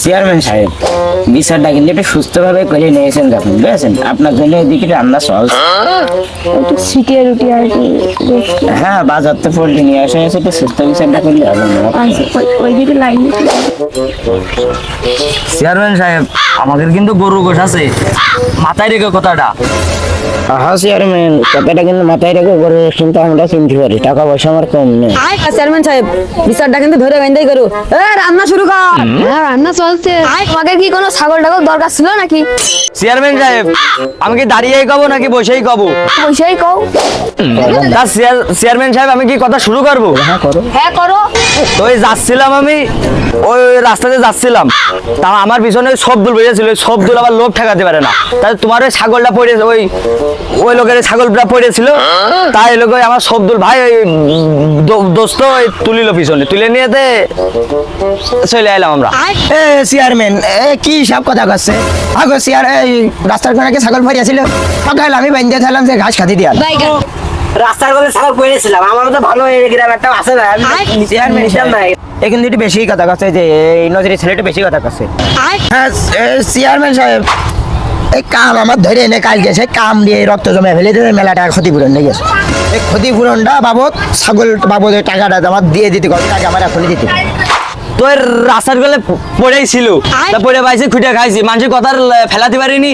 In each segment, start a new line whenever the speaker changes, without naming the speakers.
Chairman সাহেব, বিচারটা কিন্তু একটু সুস্থভাবে করে নিয়েছেন যখন, বুঝেছেন? আপনার জন্য এদিকে রান্না সহজ।
একটু ছিটিয়ে রুটি আর কি।
হ্যাঁ, বাজার তো পোল্ট্রি নিয়ে আসা হয়েছে, একটু সুস্থ বিচারটা করলে হবে না?
ওইদিকে লাইন।
চেয়ারম্যান সাহেব, আমাদের কিন্তু গরু গোশ আছে, মাথায় রেখে কথাটা।
হ্যাঁ চেয়ারম্যান, কথাটা কিন্তু মাথায় রেখে করে, কিন্তু আমরা চিনতে পারি টাকা পয়সা আমার কম নেই।
চেয়ারম্যান সাহেব, বিচারটা কিন্তু ধরে বেঁধেই করো। রান্না শুরু কর।
হ্যাঁ, রান্না চলছে।
তোমাকে কি কোনো ছাগল টাগল দরকার ছিল নাকি?
চেয়ারম্যান সাহেব, আমি কি দাঁড়িয়েই কব নাকি বসেই কব?
পয়সাই কও।
তা চেয়ারম্যান সাহেব, আমি কি কথা শুরু করবো?
হ্যাঁ করো।
হ্যাঁ করো।
তো ওই যাচ্ছিলাম, আমি ওই রাস্তাতে যাচ্ছিলাম, তা আমার পিছনে সবদুল বেরিয়েছিল, ওই সবদুল আবার লোভ ঠেকাতে পারে না, তাই তোমার ওই ছাগলটা পড়ে, ওই ওই লোকের ছাগলটা পড়েছিল, তাই লোক আমার সবদুল ভাই ওই দোস্ত তুলিল, পিছনে তুলে নিয়েতে চলে এলাম আমরা।
চেয়ারম্যান, কি সব কথা করছে? আগো চেয়ার, এই রাস্তার কোনাকে ছাগল ফারিয়েছিল, সকাল আমি বাইন্দে থাকলাম যে ঘাস খাতি দিয়া।
রাস্তার কোলে ছাগল পড়েছিলাম, আমার তো ভালো গ্রাম একটা আছে না,
চেয়ারম্যান এ কিন্তু একটু বেশি কথা করছে, যে এই নজরে ছেলেটা বেশি কথা করছে। হ্যাঁ চেয়ারম্যান সাহেব, এই কাম আমার ধরে এনে কাল গেছে, কাম দিয়ে রক্ত জমে ফেলে দিয়ে মেলাটা ক্ষতিপূরণ নিয়ে গেছে। এই ক্ষতিপূরণটা বাবদ, ছাগল বাবদ টাকাটা আমার দিয়ে দিতে হবে, টাকা আমার এখনই দিতে হবে।
তো রাস্তার গলে পড়েই ছিল, তা পড়ে পাইছি, খুঁটে খাইছি, মানুষের কথার ফেলাতে পারিনি।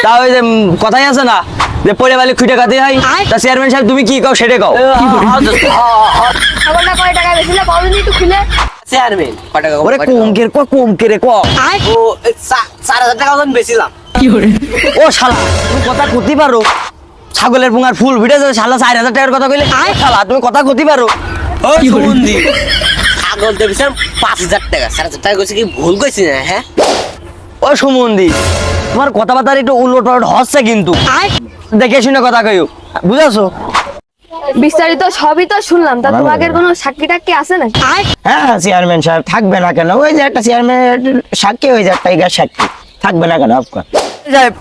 তা ওই যে কথাই আছে না, যে পড়ে পাইলে খুঁটে খাতে হয়। তা চেয়ারম্যান সাহেব, তুমি কি কও সেটা কও।
ছাগলটা কয় টাকা বেশিলে কদিন একটু খুলে।
চেয়ারম্যান কত টাকা?
ওরে কমকে রে ক।
ও 4,000 টাকা ওজন বেছিলাম।
ও শালা, তুমি কথা কইতে পারো? ছাগলের পুঙ্গার ফুল ভিড়ে যাবে, শালা 4,000 টাকার কথা কইলে। শালা তুমি কথা কইতে পারো?
ও সুমন্দি, ছাগল দেবেছেন 5,000 টাকা, 4,000 টাকা কইছে কি ভুল কইছি না? হ্যাঁ
ও সুমন্দি, তোমার কথাবার্তা একটু উলট পালট হচ্ছে কিন্তু, দেখে শুনে কথা কইও, বুঝাছো?
বিস্তারিত সবই তো শুনলাম, তা তোমাদের কোনো সাক্ষী টাক্ষী আছে নাকি?
হ্যাঁ চেয়ারম্যান সাহেব, থাকবে না কেন? ওই যে একটা চেয়ারম্যান সাক্ষী, ওই যে একটা ইগার সাক্ষী, থাকবে না কেন? আপনার
সাহেব,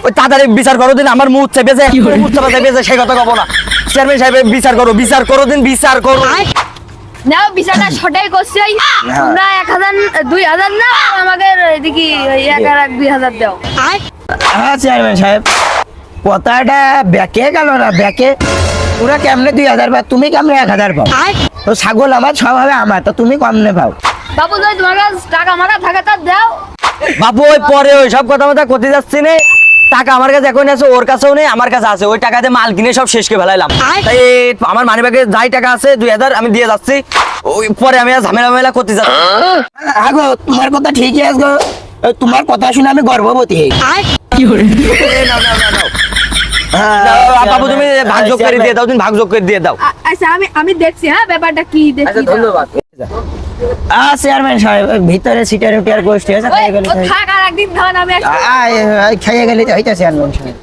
ওই তাড়াতাড়ি বিচার করো দিন, আমার মুখ চেপেছে, মুখ চেপেছে, সেই কথা কব না। চেয়ারম্যান সাহেব, বিচার করো দিন, বিচার করো।
নাও বিচারটা সটাই করছি। তোমরা 1,000 2,000 না, আমাকে এদিকে 1,000 2,000 দাও।
হ্যাঁ চেয়ারম্যান সাহেব, কথাটা ব্যাকে গেল না? ব্যাকে ওরা কেমনে 2,000 পাও, তুমি কেমনে 1,000 পাও? তো ছাগল আমার, সব হবে আমার, তো তুমি কেমনে পাও?
বাবু যদি তোমার কাছে টাকা মারা থাকে তা দাও।
বাবু ওই পরে ওই সব কথা মতো করতে যাচ্ছি না, টাকা আমার কাছে এখন আছে, ওর কাছেও নেই, আমার কাছে আছে। ওই টাকাতে মাল কিনে সব শেষ করে ফেলাইলাম, তাই আমার মানি ব্যাগে যাই টাকা আছে 2,000 আমি দিয়ে যাচ্ছি। ওই পরে আমি আর ঝামেলা করতে যাচ্ছি।
আগো তোমার কথা ঠিকই আছে গো, তোমার কথা শুনে আমি গর্ভবতী হই।
বাবু তুমি ভাগযোগ করে দিয়ে দাও, তুমি ভাগযোগ করে দিয়ে দাও।
আচ্ছা আমি দেখছি, হ্যাঁ ব্যাপারটা কি দেখি।
আচ্ছা ধন্যবাদ।
চেয়ারম্যান সাহেব, ভিতরে সিটার উটিয়ার গোষ্ঠী আছে, খাইয়ে গেলে
থাক আর একদিন ধন আমি
খাইয়ে গেলে তো হইতা চেয়ারম্যান সাহেব।